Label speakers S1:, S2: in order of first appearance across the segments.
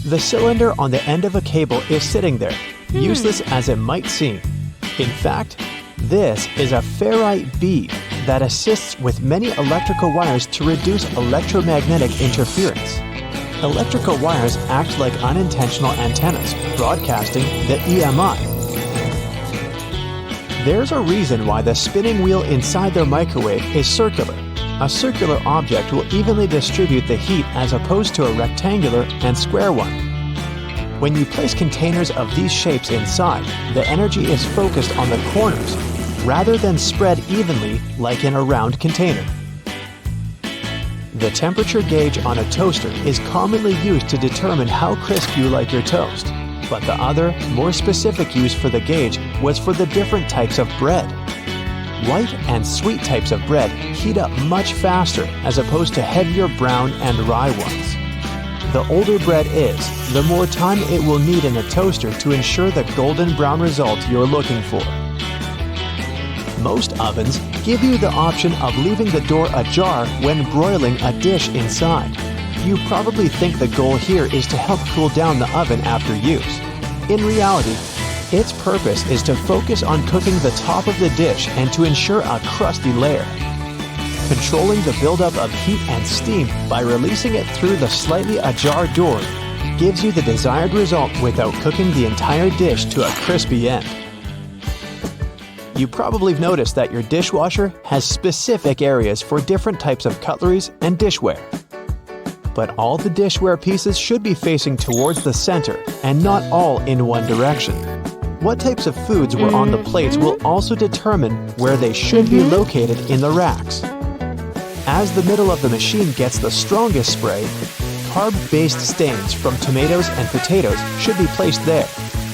S1: The cylinder on the end of a cable is sitting there, useless as it might seem. In fact, this is a ferrite bead that assists with many electrical wires to reduce electromagnetic interference. Electrical wires act like unintentional antennas, broadcasting the EMI. There's a reason why the spinning wheel inside their microwave is circular. A circular object will evenly distribute the heat as opposed to a rectangular and square one. When you place containers of these shapes inside, the energy is focused on the corners rather than spread evenly like in a round container. The temperature gauge on a toaster is commonly used to determine how crisp you like your toast, but the other, more specific use for the gauge was for the different types of bread. White and sweet types of bread heat up much faster as opposed to heavier brown and rye ones. The older bread is, the more time it will need in a toaster to ensure the golden brown result you're looking for. Most ovens give you the option of leaving the door ajar when broiling a dish inside. You probably think the goal here is to help cool down the oven after use. In reality, its purpose is to focus on cooking the top of the dish and to ensure a crusty layer. Controlling the buildup of heat and steam by releasing it through the slightly ajar door gives you the desired result without cooking the entire dish to a crispy end. You probably have noticed that your dishwasher has specific areas for different types of cutleries and dishware. But all the dishware pieces should be facing towards the center and not all in one direction. What types of foods were on the plates will also determine where they should be located in the racks. As the middle of the machine gets the strongest spray, carb-based stains from tomatoes and potatoes should be placed there.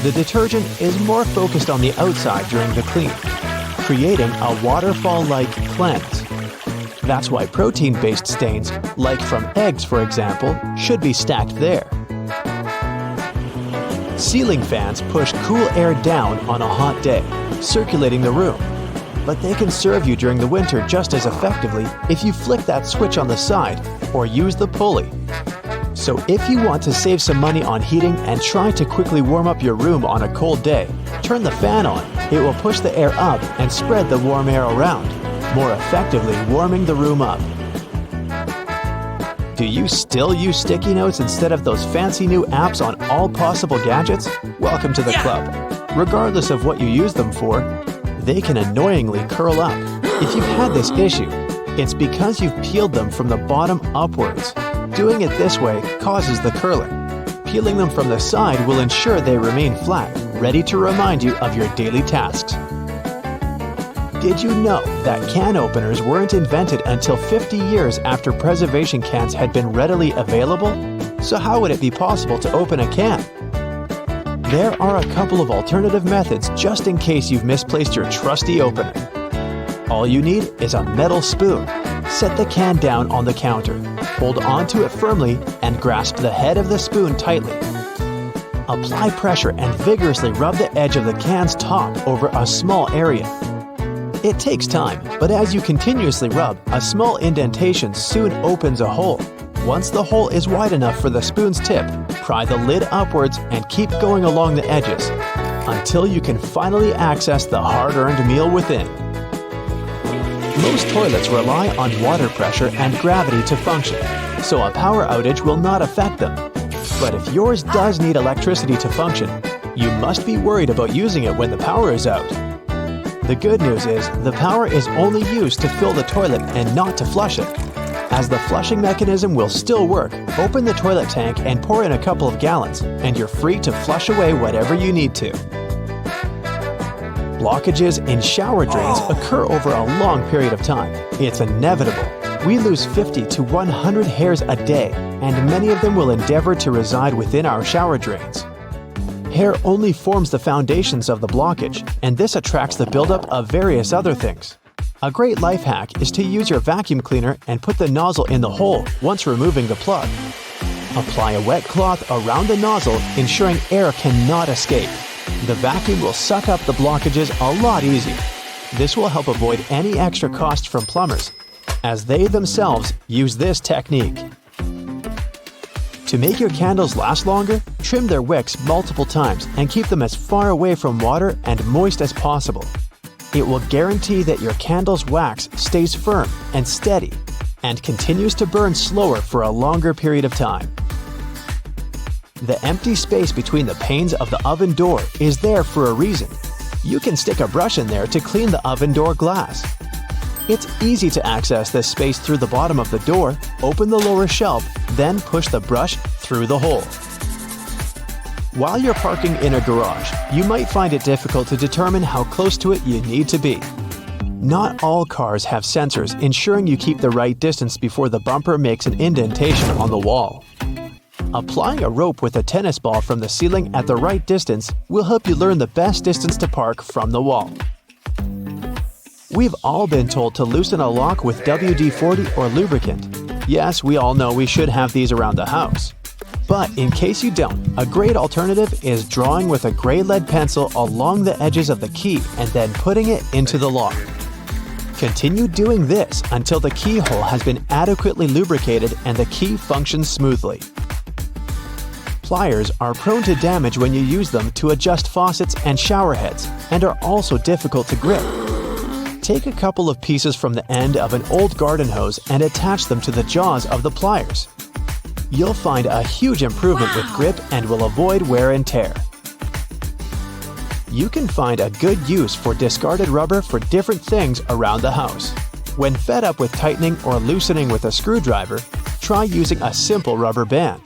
S1: The detergent is more focused on the outside during the clean, creating a waterfall-like cleanse. That's why protein-based stains, like from eggs for example, should be stacked there. Ceiling fans push cool air down on a hot day, circulating the room. But they can serve you during the winter just as effectively if you flick that switch on the side or use the pulley. So if you want to save some money on heating and try to quickly warm up your room on a cold day, turn the fan on. It will push the air up and spread the warm air around, more effectively warming the room up. Do you still use sticky notes instead of those fancy new apps on all possible gadgets? Welcome to the club. Regardless of what you use them for, they can annoyingly curl up. If you've had this issue, it's because you've peeled them from the bottom upwards. Doing it this way causes the curling. Peeling them from the side will ensure they remain flat, ready to remind you of your daily tasks. Did you know that can openers weren't invented until 50 years after preservation cans had been readily available? So how would it be possible to open a can? There are a couple of alternative methods just in case you've misplaced your trusty opener. All you need is a metal spoon. Set the can down on the counter. Hold onto it firmly and grasp the head of the spoon tightly. Apply pressure and vigorously rub the edge of the can's top over a small area. It takes time, but as you continuously rub, a small indentation soon opens a hole. Once the hole is wide enough for the spoon's tip, pry the lid upwards and keep going along the edges until you can finally access the hard-earned meal within. Most toilets rely on water pressure and gravity to function, so a power outage will not affect them. But if yours does need electricity to function, you must be worried about using it when the power is out. The good news is the power is only used to fill the toilet and not to flush it. As the flushing mechanism will still work, open the toilet tank and pour in a couple of gallons, and you're free to flush away whatever you need to. Blockages in shower drains occur over a long period of time. It's inevitable. We lose 50 to 100 hairs a day, and many of them will endeavor to reside within our shower drains. Hair only forms the foundations of the blockage, and this attracts the buildup of various other things. A great life hack is to use your vacuum cleaner and put the nozzle in the hole once removing the plug. Apply a wet cloth around the nozzle, ensuring air cannot escape. The vacuum will suck up the blockages a lot easier. This will help avoid any extra costs from plumbers, as they themselves use this technique. To make your candles last longer, trim their wicks multiple times and keep them as far away from water and moist as possible. It will guarantee that your candle's wax stays firm and steady and continues to burn slower for a longer period of time. The empty space between the panes of the oven door is there for a reason. You can stick a brush in there to clean the oven door glass. It's easy to access this space through the bottom of the door, open the lower shelf, then push the brush through the hole. While you're parking in a garage, you might find it difficult to determine how close to it you need to be. Not all cars have sensors ensuring you keep the right distance before the bumper makes an indentation on the wall. Applying a rope with a tennis ball from the ceiling at the right distance will help you learn the best distance to park from the wall. We've all been told to loosen a lock with WD-40 or lubricant. Yes, we all know we should have these around the house. But in case you don't, a great alternative is drawing with a gray lead pencil along the edges of the key and then putting it into the lock. Continue doing this until the keyhole has been adequately lubricated and the key functions smoothly. Pliers are prone to damage when you use them to adjust faucets and shower heads and are also difficult to grip. Take a couple of pieces from the end of an old garden hose and attach them to the jaws of the pliers. You'll find a huge improvement with grip and will avoid wear and tear. You can find a good use for discarded rubber for different things around the house. When fed up with tightening or loosening with a screwdriver, try using a simple rubber band.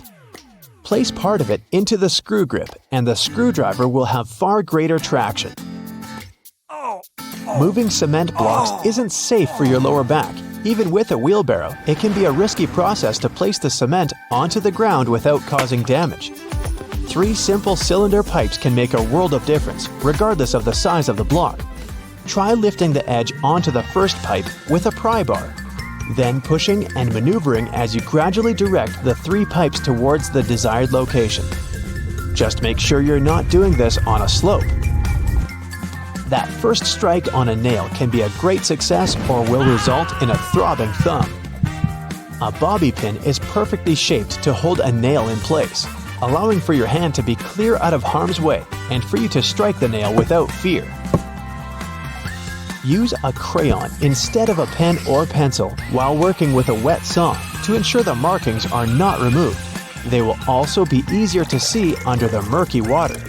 S1: Place part of it into the screw grip and the screwdriver will have far greater traction. Moving cement blocks isn't safe for your lower back. Even with a wheelbarrow, it can be a risky process to place the cement onto the ground without causing damage. 3 simple cylinder pipes can make a world of difference, regardless of the size of the block. Try lifting the edge onto the first pipe with a pry bar, then pushing and maneuvering as you gradually direct the 3 pipes towards the desired location. Just make sure you're not doing this on a slope. That first strike on a nail can be a great success or will result in a throbbing thumb. A bobby pin is perfectly shaped to hold a nail in place, allowing for your hand to be clear out of harm's way and for you to strike the nail without fear. Use a crayon instead of a pen or pencil while working with a wet saw to ensure the markings are not removed. They will also be easier to see under the murky water.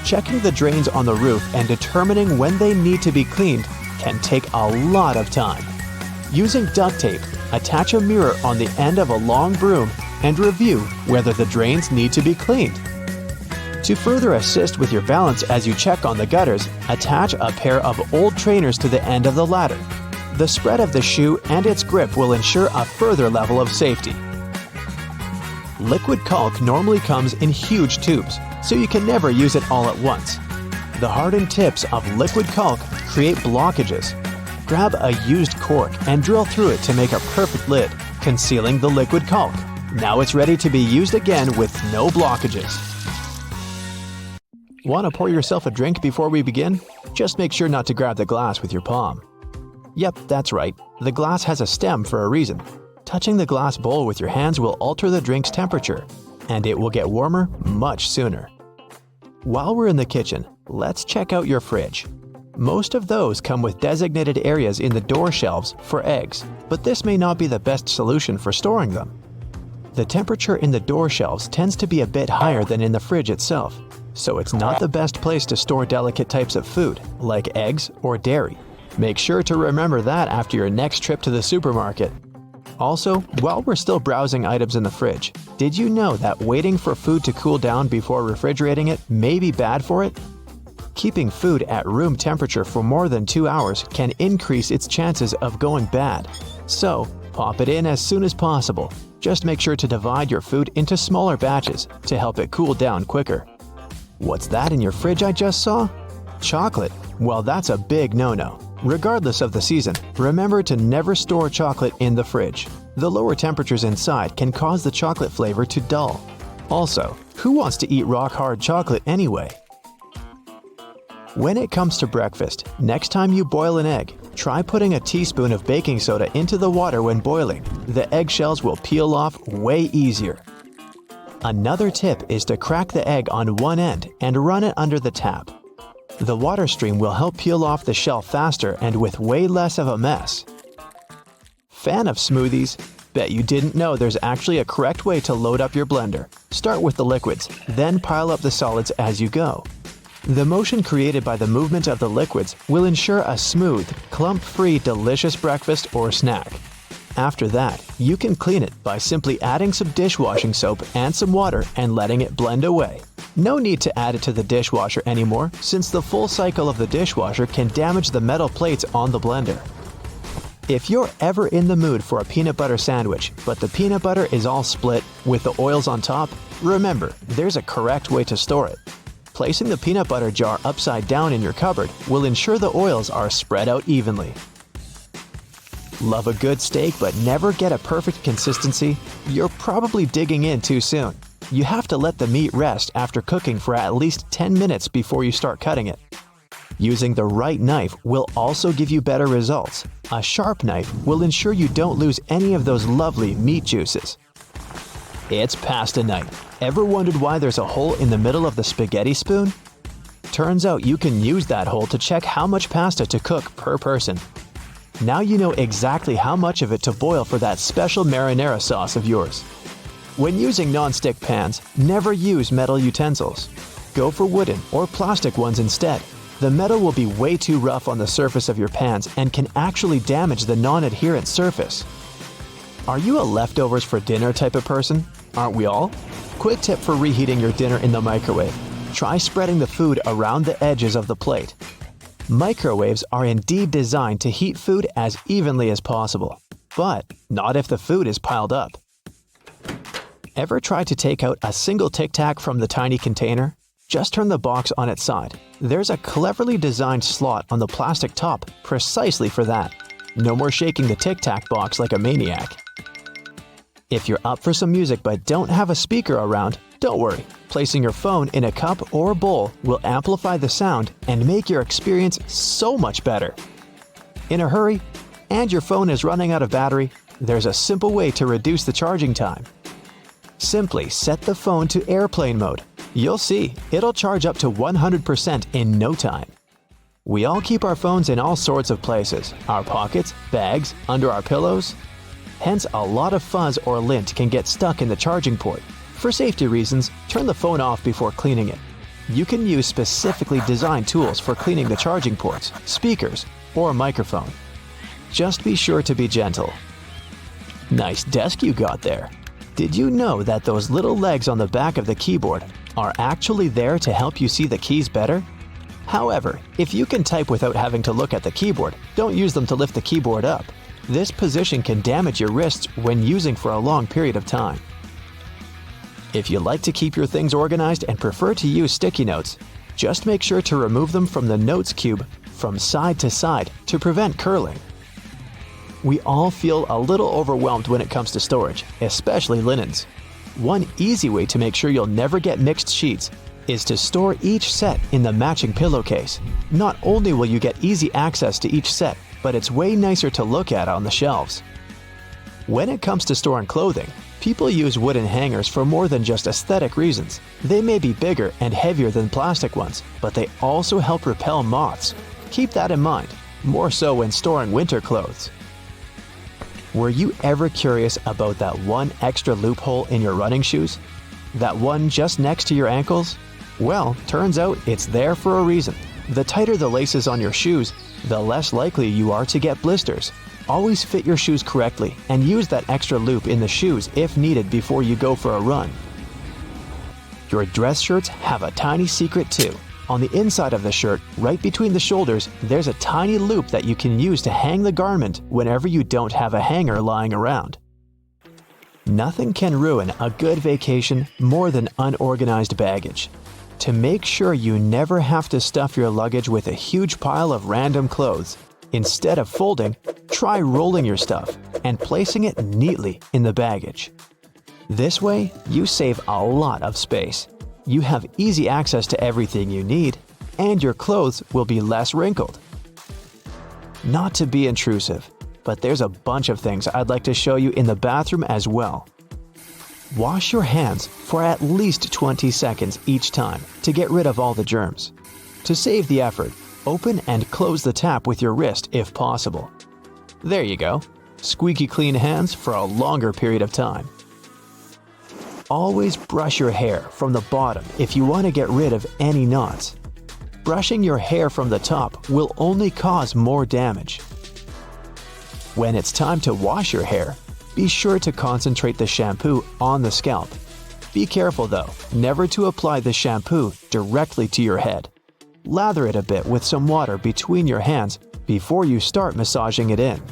S1: Checking the drains on the roof and determining when they need to be cleaned can take a lot of time. Using duct tape, attach a mirror on the end of a long broom and review whether the drains need to be cleaned. To further assist with your balance as you check on the gutters, attach a pair of old trainers to the end of the ladder. The spread of the shoe and its grip will ensure a further level of safety. Liquid caulk normally comes in huge tubes, so you can never use it all at once. The hardened tips of liquid caulk create blockages. Grab a used cork and drill through it to make a perfect lid, concealing the liquid caulk. Now it's ready to be used again with no blockages. Want to pour yourself a drink before we begin? Just make sure not to grab the glass with your palm. Yep, that's right. The glass has a stem for a reason. Touching the glass bowl with your hands will alter the drink's temperature, and it will get warmer much sooner. While we're in the kitchen, let's check out your fridge. Most of those come with designated areas in the door shelves for eggs, but this may not be the best solution for storing them. The temperature in the door shelves tends to be a bit higher than in the fridge itself, so it's not the best place to store delicate types of food, like eggs or dairy. Make sure to remember that after your next trip to the supermarket. Also, while we're still browsing items in the fridge, did you know that waiting for food to cool down before refrigerating it may be bad for it? Keeping food at room temperature for more than 2 hours can increase its chances of going bad. So, pop it in as soon as possible. Just make sure to divide your food into smaller batches to help it cool down quicker. What's that in your fridge I just saw? Chocolate. Well, that's a big no-no. Regardless of the season, remember to never store chocolate in the fridge. The lower temperatures inside can cause the chocolate flavor to dull. Also, who wants to eat rock-hard chocolate anyway? When it comes to breakfast, next time you boil an egg, Try putting a teaspoon of baking soda into the water when boiling. The eggshells will peel off way easier. Another tip is to crack the egg on one end and run it under the tap. The water stream will help peel off the shell faster and with way less of a mess. Fan of smoothies? Bet you didn't know there's actually a correct way to load up your blender. Start with the liquids, then pile up the solids as you go. The motion created by the movement of the liquids will ensure a smooth, clump-free, delicious breakfast or snack. After that, you can clean it by simply adding some dishwashing soap and some water and letting it blend away. No need to add it to the dishwasher anymore, since the full cycle of the dishwasher can damage the metal plates on the blender. If you're ever in the mood for a peanut butter sandwich, but the peanut butter is all split with the oils on top, remember, there's a correct way to store it. Placing the peanut butter jar upside down in your cupboard will ensure the oils are spread out evenly. Love a good steak but never get a perfect consistency? You're probably digging in too soon. You have to let the meat rest after cooking for at least 10 minutes before you start cutting it. Using the right knife will also give you better results. A sharp knife will ensure you don't lose any of those lovely meat juices. It's pasta night. Ever wondered why there's a hole in the middle of the spaghetti spoon? Turns out you can use that hole to check how much pasta to cook per person. Now you know exactly how much of it to boil for that special marinara sauce of yours. When using non-stick pans, never use metal utensils. Go for wooden or plastic ones instead. The metal will be way too rough on the surface of your pans and can actually damage the non-adherent surface. Are you a leftovers for dinner type of person? Aren't we all? Quick tip for reheating your dinner in the microwave. Try spreading the food around the edges of the plate. Microwaves are indeed designed to heat food as evenly as possible, but not if the food is piled up. Ever try to take out a single Tic Tac from the tiny container? Just turn the box on its side. There's a cleverly designed slot on the plastic top precisely for that. No more shaking the Tic Tac box like a maniac. If you're up for some music but don't have a speaker around, don't worry. Placing your phone in a cup or bowl will amplify the sound and make your experience so much better. In a hurry, and your phone is running out of battery, there's a simple way to reduce the charging time. Simply set the phone to airplane mode. You'll see, it'll charge up to 100% in no time. We all keep our phones in all sorts of places, our pockets, bags, under our pillows. Hence, a lot of fuzz or lint can get stuck in the charging port. For safety reasons, turn the phone off before cleaning it. You can use specifically designed tools for cleaning the charging ports, speakers, or a microphone. Just be sure to be gentle. Nice desk you got there. Did you know that those little legs on the back of the keyboard are actually there to help you see the keys better? However, if you can type without having to look at the keyboard, don't use them to lift the keyboard up. This position can damage your wrists when using for a long period of time. If you like to keep your things organized and prefer to use sticky notes, just make sure to remove them from the notes cube from side to side to prevent curling. We all feel a little overwhelmed when it comes to storage, especially linens. One easy way to make sure you'll never get mixed sheets is to store each set in the matching pillowcase. Not only will you get easy access to each set, but it's way nicer to look at on the shelves. When it comes to storing clothing, people use wooden hangers for more than just aesthetic reasons. They may be bigger and heavier than plastic ones, but they also help repel moths. Keep that in mind, more so when storing winter clothes. Were you ever curious about that one extra loophole in your running shoes? That one just next to your ankles? Well, turns out it's there for a reason. The tighter the laces on your shoes, the less likely you are to get blisters. Always fit your shoes correctly and use that extra loop in the shoes if needed before you go for a run. Your dress shirts have a tiny secret too. On the inside of the shirt, right between the shoulders, there's a tiny loop that you can use to hang the garment whenever you don't have a hanger lying around. Nothing can ruin a good vacation more than unorganized baggage. To make sure you never have to stuff your luggage with a huge pile of random clothes, instead of folding, try rolling your stuff and placing it neatly in the baggage. This way, you save a lot of space. You have easy access to everything you need, and your clothes will be less wrinkled. Not to be intrusive, but there's a bunch of things I'd like to show you in the bathroom as well. Wash your hands for at least 20 seconds each time to get rid of all the germs. To save the effort, open and close the tap with your wrist if possible. There you go. Squeaky clean hands for a longer period of time. Always brush your hair from the bottom if you want to get rid of any knots. Brushing your hair from the top will only cause more damage. When it's time to wash your hair, be sure to concentrate the shampoo on the scalp. Be careful though, never to apply the shampoo directly to your head. Lather it a bit with some water between your hands before you start massaging it in.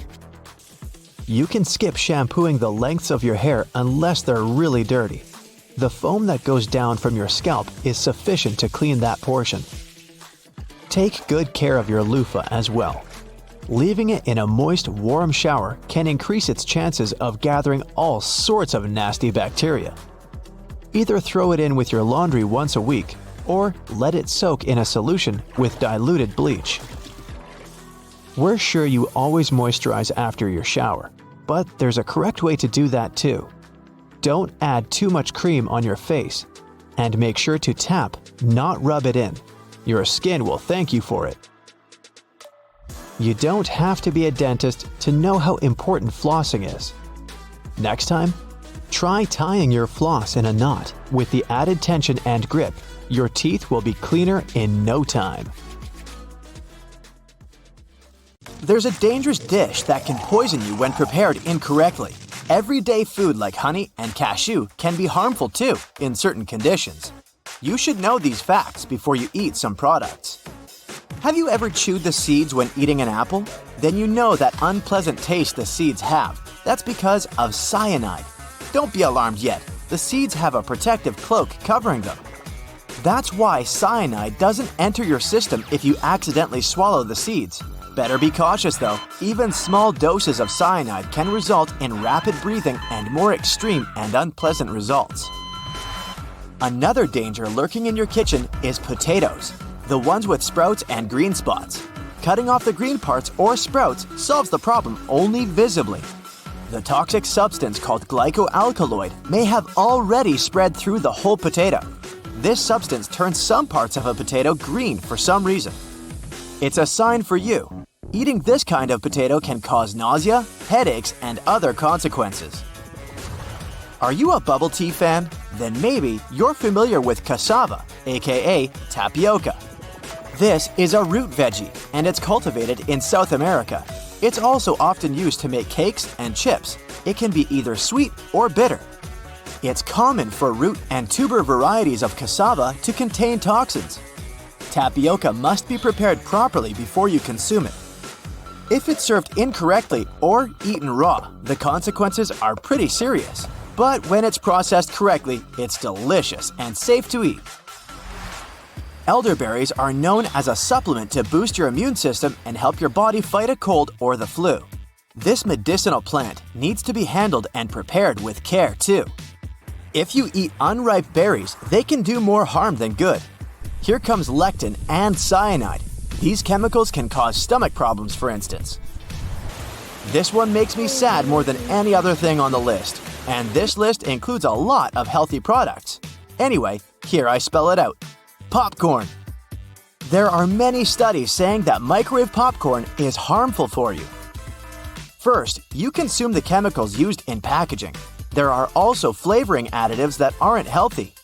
S1: You can skip shampooing the lengths of your hair unless they're really dirty. The foam that goes down from your scalp is sufficient to clean that portion. Take good care of your loofah as well. Leaving it in a moist, warm shower can increase its chances of gathering all sorts of nasty bacteria. Either throw it in with your laundry once a week, or let it soak in a solution with diluted bleach. We're sure you always moisturize after your shower, but there's a correct way to do that too. Don't add too much cream on your face, and make sure to tap, not rub it in. Your skin will thank you for it. You don't have to be a dentist to know how important flossing is. Next time, try tying your floss in a knot. With the added tension and grip, your teeth will be cleaner in no time.
S2: There's a dangerous dish that can poison you when prepared incorrectly. Everyday food like honey and cashew can be harmful too in certain conditions. You should know these facts before you eat some products. Have you ever chewed the seeds when eating an apple? Then you know that unpleasant taste the seeds have. That's because of cyanide. Don't be alarmed yet. The seeds have a protective cloak covering them. That's why cyanide doesn't enter your system if you accidentally swallow the seeds. Better be cautious though. Even small doses of cyanide can result in rapid breathing and more extreme and unpleasant results. Another danger lurking in your kitchen is potatoes, the ones with sprouts and green spots. Cutting off the green parts or sprouts solves the problem only visibly. The toxic substance called glycoalkaloid may have already spread through the whole potato. This substance turns some parts of a potato green for some reason. It's a sign for you. Eating this kind of potato can cause nausea, headaches, and other consequences. Are you a bubble tea fan? Then maybe you're familiar with cassava, aka tapioca. This is a root veggie, and it's cultivated in South America. It's also often used to make cakes and chips. It can be either sweet or bitter. It's common for root and tuber varieties of cassava to contain toxins. Tapioca must be prepared properly before you consume it. If it's served incorrectly or eaten raw, the consequences are pretty serious. But when it's processed correctly, it's delicious and safe to eat. Elderberries are known as a supplement to boost your immune system and help your body fight a cold or the flu. This medicinal plant needs to be handled and prepared with care too. If you eat unripe berries, they can do more harm than good. Here comes lectin and cyanide. These chemicals can cause stomach problems, for instance. This one makes me sad more than any other thing on the list, and this list includes a lot of healthy products. Anyway, here I spell it out. Popcorn. There are many studies saying that microwave popcorn is harmful for you. First, you consume the chemicals used in packaging. There are also flavoring additives that aren't healthy.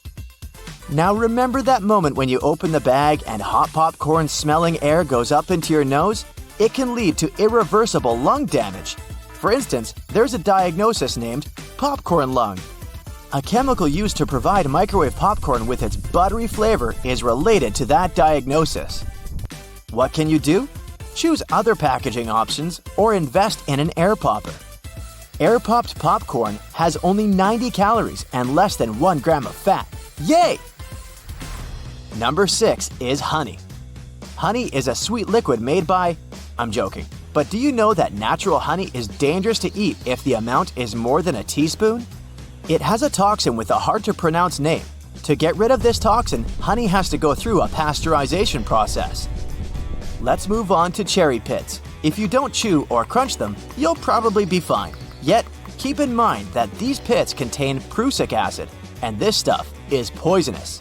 S2: Now remember that moment when you open the bag and hot popcorn smelling air goes up into your nose? It can lead to irreversible lung damage. For instance, there's a diagnosis named popcorn lung. A chemical used to provide microwave popcorn with its buttery flavor is related to that diagnosis. What can you do? Choose other packaging options or invest in an air popper. Air-popped popcorn has only 90 calories and less than 1 gram of fat. Yay! Number 6 is honey. Honey is a sweet liquid made by... I'm joking. But do you know that natural honey is dangerous to eat if the amount is more than a teaspoon? It has a toxin with a hard-to-pronounce name. To get rid of this toxin, honey has to go through a pasteurization process. Let's move on to cherry pits. If you don't chew or crunch them, you'll probably be fine. Yet, keep in mind that these pits contain prussic acid, and this stuff is poisonous.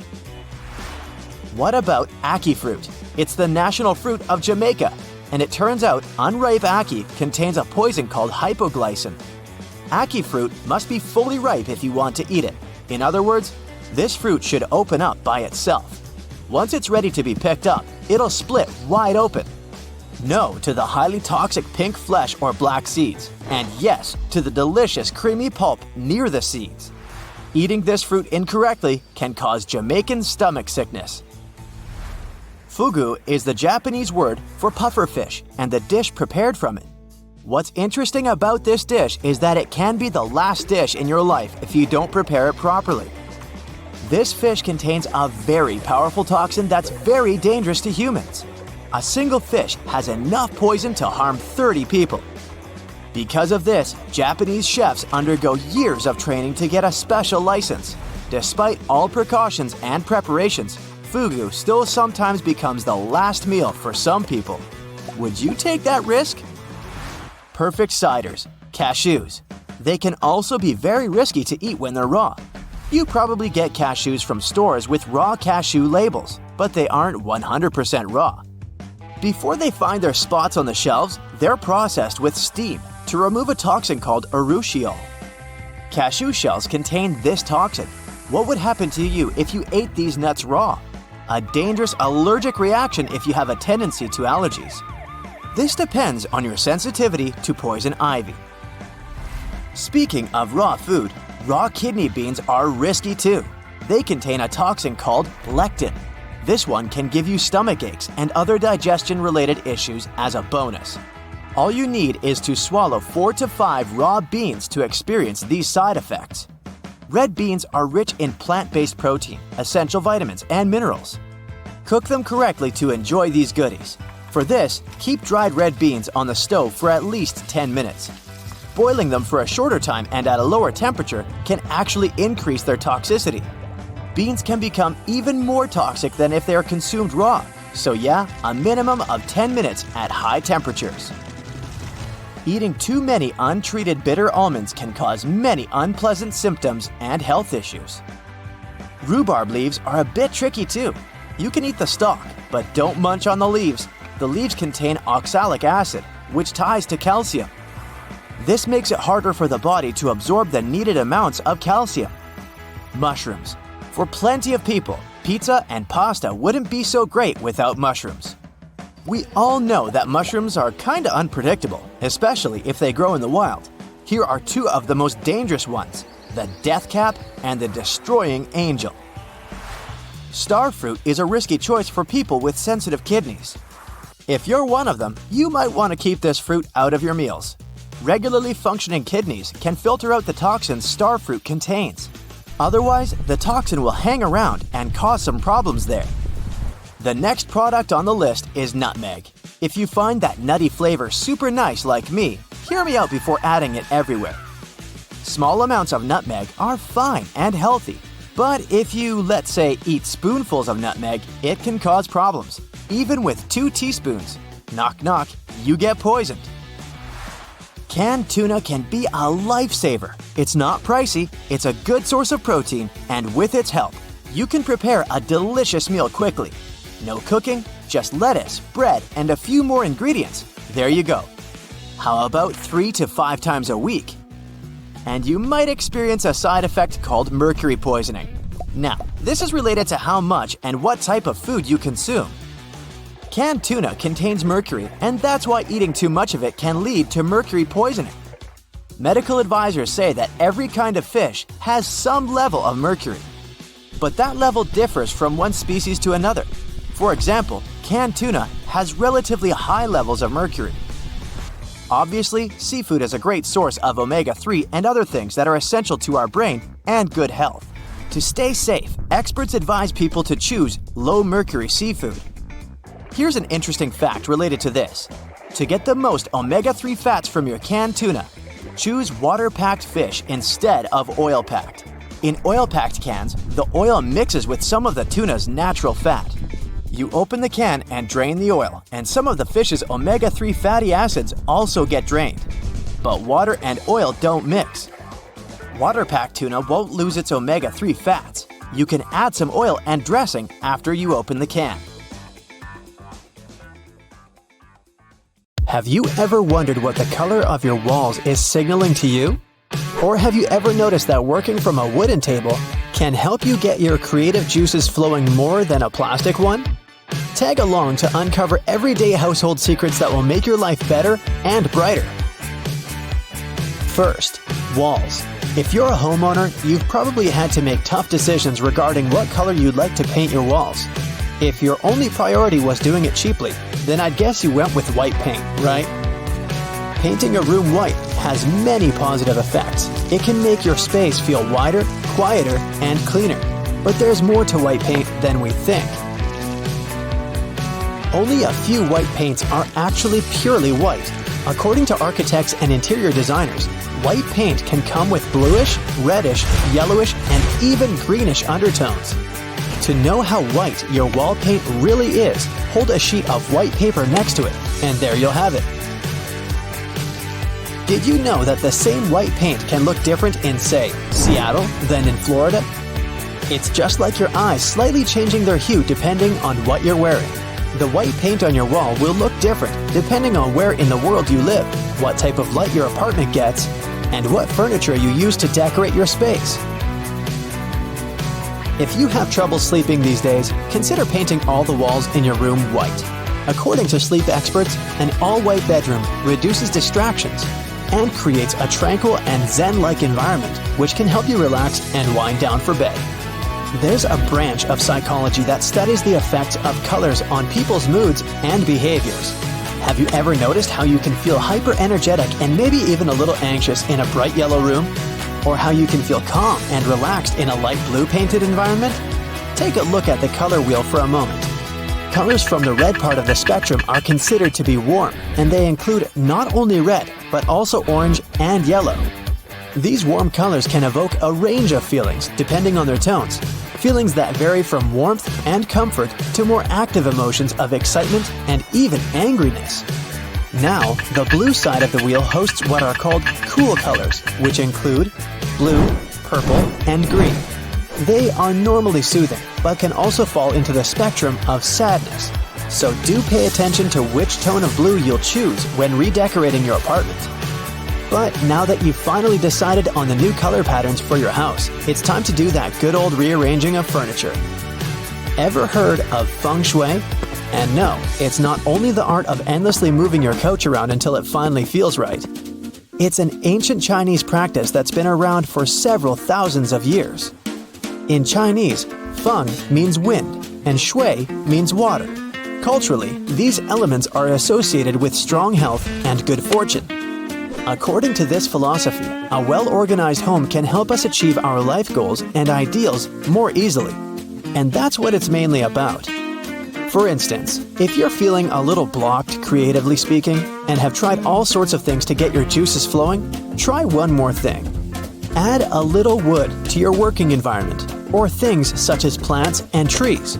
S2: What about ackee fruit? It's the national fruit of Jamaica, and it turns out unripe ackee contains a poison called hypoglycin. Ackee fruit must be fully ripe if you want to eat it. In other words, this fruit should open up by itself. Once it's ready to be picked up, it'll split wide open. No to the highly toxic pink flesh or black seeds, and yes to the delicious creamy pulp near the seeds. Eating this fruit incorrectly can cause Jamaican stomach sickness. Fugu is the Japanese word for pufferfish and the dish prepared from it. What's interesting about this dish is that it can be the last dish in your life if you don't prepare it properly. This fish contains a very powerful toxin that's very dangerous to humans. A single fish has enough poison to harm 30 people. Because of this, Japanese chefs undergo years of training to get a special license. Despite all precautions and preparations, fugu still sometimes becomes the last meal for some people. Would you take that risk? Perfect ciders, cashews. They can also be very risky to eat when they're raw. You probably get cashews from stores with raw cashew labels, but they aren't 100% raw. Before they find their spots on the shelves, they're processed with steam to remove a toxin called urushiol. Cashew shells contain this toxin. What would happen to you if you ate these nuts raw? A dangerous allergic reaction if you have a tendency to allergies. This depends on your sensitivity to poison ivy. Speaking of raw food, raw kidney beans are risky too. They contain a toxin called lectin. This one can give you stomach aches and other digestion-related issues as a bonus. All you need is to swallow 4 to 5 raw beans to experience these side effects. Red beans are rich in plant-based protein, essential vitamins, and minerals. Cook them correctly to enjoy these goodies. For this, keep dried red beans on the stove for at least 10 minutes. Boiling them for a shorter time and at a lower temperature can actually increase their toxicity. Beans can become even more toxic than if they are consumed raw, so yeah, a minimum of 10 minutes at high temperatures. Eating too many untreated bitter almonds can cause many unpleasant symptoms and health issues. Rhubarb leaves are a bit tricky too. You can eat the stalk, but don't munch on the leaves. The leaves contain oxalic acid, which ties to calcium. This makes it harder for the body to absorb the needed amounts of calcium. Mushrooms. For plenty of people, pizza and pasta wouldn't be so great without mushrooms. We all know that mushrooms are kinda unpredictable, especially if they grow in the wild. Here are 2 of the most dangerous ones, the death cap and the destroying angel. Starfruit is a risky choice for people with sensitive kidneys. If you're one of them, you might want to keep this fruit out of your meals. Regularly functioning kidneys can filter out the toxins starfruit contains. Otherwise, the toxin will hang around and cause some problems there. The next product on the list is nutmeg. If you find that nutty flavor super nice like me, hear me out before adding it everywhere. Small amounts of nutmeg are fine and healthy, but if you, let's say, eat spoonfuls of nutmeg, it can cause problems. Even with 2 teaspoons, knock knock, you get poisoned. Canned tuna can be a lifesaver. It's not pricey, it's a good source of protein, and with its help, you can prepare a delicious meal quickly. No cooking, just lettuce, bread, and a few more ingredients. There you go. How about 3 to 5 times a week? And you might experience a side effect called mercury poisoning. Now, this is related to how much and what type of food you consume. Canned tuna contains mercury, and that's why eating too much of it can lead to mercury poisoning. Medical advisors say that every kind of fish has some level of mercury, but that level differs from one species to another. For example, canned tuna has relatively high levels of mercury. Obviously, seafood is a great source of omega-3 and other things that are essential to our brain and good health. To stay safe, experts advise people to choose low-mercury seafood. Here's an interesting fact related to this. To get the most omega-3 fats from your canned tuna, choose water-packed fish instead of oil-packed. In oil-packed cans, the oil mixes with some of the tuna's natural fat. You open the can and drain the oil, and some of the fish's omega-3 fatty acids also get drained. But water and oil don't mix. Water-packed tuna won't lose its omega-3 fats. You can add some oil and dressing after you open the can. Have you ever wondered what the color of your walls is signaling to you? Or have you ever noticed that working from a wooden table can help you get your creative juices flowing more than a plastic one? Tag along to uncover everyday household secrets that will make your life better and brighter. First, walls. If you're a homeowner, you've probably had to make tough decisions regarding what color you'd like to paint your walls. If your only priority was doing it cheaply, then I'd guess you went with white paint, right? Painting a room white has many positive effects. It can make your space feel wider, quieter, and cleaner. But there's more to white paint than we think. Only a few white paints are actually purely white. According to architects and interior designers, white paint can come with bluish, reddish, yellowish, and even greenish undertones. To know how white your wall paint really is, hold a sheet of white paper next to it, and there you'll have it. Did you know that the same white paint can look different in, say, Seattle than in Florida? It's just like your eyes slightly changing their hue depending on what you're wearing. The white paint on your wall will look different depending on where in the world you live, what type of light your apartment gets, and what furniture you use to decorate your space. If you have trouble sleeping these days, consider painting all the walls in your room white. According to sleep experts, an all-white bedroom reduces distractions and creates a tranquil and zen-like environment, which can help you relax and wind down for bed. There's a branch of psychology that studies the effects of colors on people's moods and behaviors. Have you ever noticed how you can feel hyper-energetic and maybe even a little anxious in a bright yellow room? Or how you can feel calm and relaxed in a light blue painted environment? Take a look at the color wheel for a moment. Colors from the red part of the spectrum are considered to be warm, and they include not only red, but also orange and yellow. These warm colors can evoke a range of feelings depending on their tones, feelings that vary from warmth and comfort to more active emotions of excitement and even angriness. Now, the blue side of the wheel hosts what are called cool colors, which include blue, purple, and green. They are normally soothing, but can also fall into the spectrum of sadness. So do pay attention to which tone of blue you'll choose when redecorating your apartment. But now that you've finally decided on the new color patterns for your house, it's time to do that good old rearranging of furniture. Ever heard of feng shui? And no, it's not only the art of endlessly moving your couch around until it finally feels right. It's an ancient Chinese practice that's been around for several thousands of years. In Chinese, feng means wind, and shui means water. Culturally, these elements are associated with strong health and good fortune. According to this philosophy, a well-organized home can help us achieve our life goals and ideals more easily. And that's what it's mainly about. For instance, if you're feeling a little blocked, creatively speaking, and have tried all sorts of things to get your juices flowing, try one more thing. Add a little wood to your working environment, or things such as plants and trees.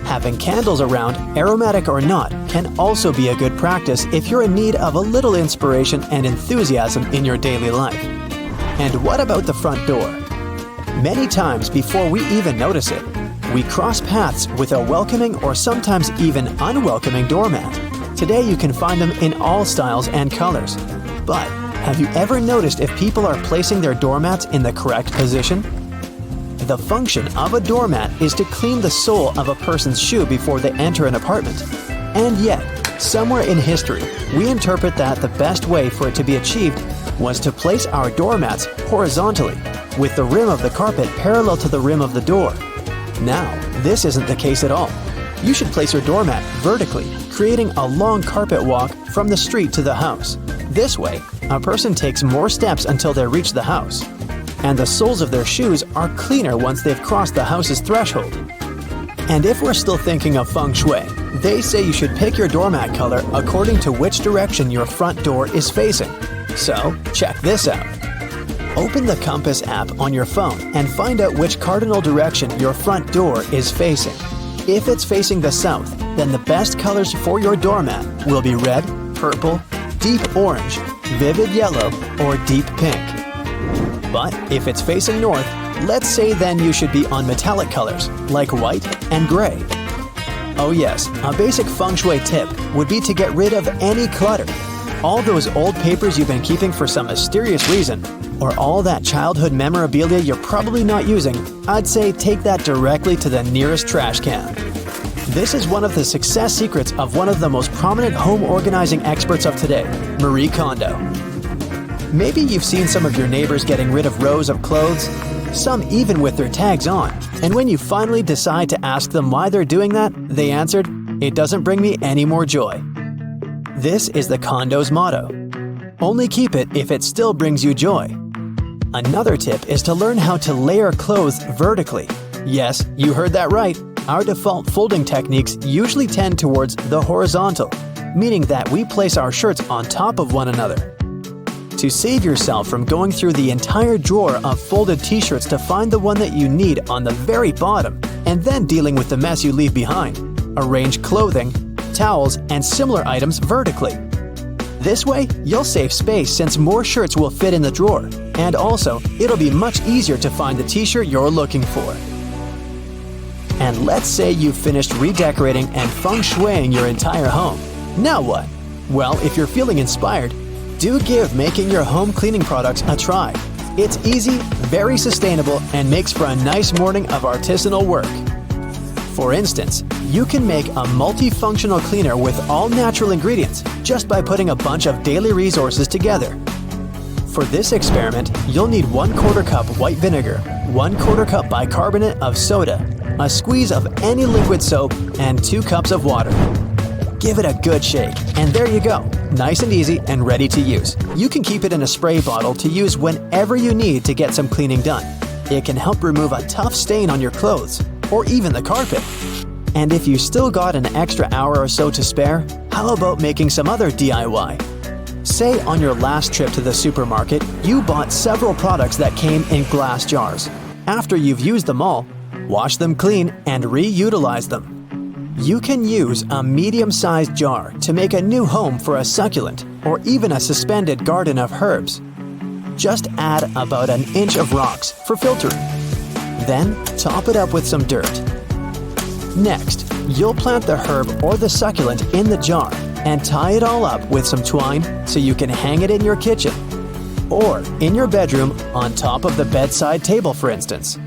S2: Having candles around, aromatic or not, can also be a good practice if you're in need of a little inspiration and enthusiasm in your daily life. And what about the front door? Many times before we even notice it, we cross paths with a welcoming or sometimes even unwelcoming doormat. Today you can find them in all styles and colors. But have you ever noticed if people are placing their doormats in the correct position? The function of a doormat is to clean the sole of a person's shoe before they enter an apartment. And yet, somewhere in history, we interpret that the best way for it to be achieved was to place our doormats horizontally, with the rim of the carpet parallel to the rim of the door. Now, this isn't the case at all. You should place your doormat vertically, creating a long carpet walk from the street to the house. This way, a person takes more steps until they reach the house, and the soles of their shoes are cleaner once they've crossed the house's threshold. And if we're still thinking of feng shui, they say you should pick your doormat color according to which direction your front door is facing. So, check this out. Open the Compass app on your phone and find out which cardinal direction your front door is facing. If it's facing the south, then the best colors for your doormat will be red, purple, deep orange, vivid yellow, or deep pink. But if it's facing north, let's say then you should be on metallic colors like white and gray. Oh yes, a basic feng shui tip would be to get rid of any clutter. All those old papers you've been keeping for some mysterious reason, or all that childhood memorabilia you're probably not using, I'd say take that directly to the nearest trash can. This is one of the success secrets of one of the most prominent home organizing experts of today, Marie Kondo. Maybe you've seen some of your neighbors getting rid of rows of clothes, some even with their tags on, and when you finally decide to ask them why they're doing that, they answered, "It doesn't bring me any more joy." This is the Kondo's motto. Only keep it if it still brings you joy. Another tip is to learn how to layer clothes vertically. Yes, you heard that right. Our default folding techniques usually tend towards the horizontal, meaning that we place our shirts on top of one another. To save yourself from going through the entire drawer of folded t-shirts to find the one that you need on the very bottom, and then dealing with the mess you leave behind, arrange clothing, towels, and similar items vertically. This way, you'll save space since more shirts will fit in the drawer, and also, it'll be much easier to find the t-shirt you're looking for. And let's say you've finished redecorating and feng shuiing your entire home. Now what? Well, if you're feeling inspired, do give making your home cleaning products a try. It's easy, very sustainable, and makes for a nice morning of artisanal work. For instance, you can make a multifunctional cleaner with all natural ingredients just by putting a bunch of daily resources together. For this experiment, you'll need 1/4 cup white vinegar, 1/4 cup bicarbonate of soda, a squeeze of any liquid soap, and 2 cups of water. Give it a good shake, and there you go, nice and easy and ready to use. You can keep it in a spray bottle to use whenever you need to get some cleaning done. It can help remove a tough stain on your clothes, or even the carpet. And if you still got an extra hour or so to spare, how about making some other DIY? Say on your last trip to the supermarket, you bought several products that came in glass jars. After you've used them all, wash them clean and reutilize them. You can use a medium-sized jar to make a new home for a succulent or even a suspended garden of herbs. Just add about 1 inch of rocks for filtering. Then top it up with some dirt. Next, you'll plant the herb or the succulent in the jar and tie it all up with some twine so you can hang it in your kitchen or in your bedroom on top of the bedside table, for instance.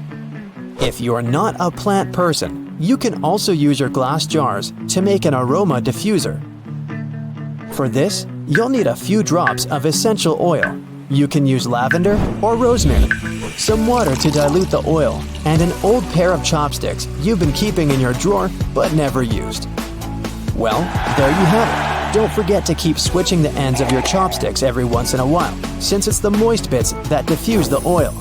S2: If you're not a plant person, you can also use your glass jars to make an aroma diffuser. For this, you'll need a few drops of essential oil. You can use lavender or rosemary, some water to dilute the oil, and an old pair of chopsticks you've been keeping in your drawer but never used. Well, there you have it. Don't forget to keep switching the ends of your chopsticks every once in a while, since it's the moist bits that diffuse the oil.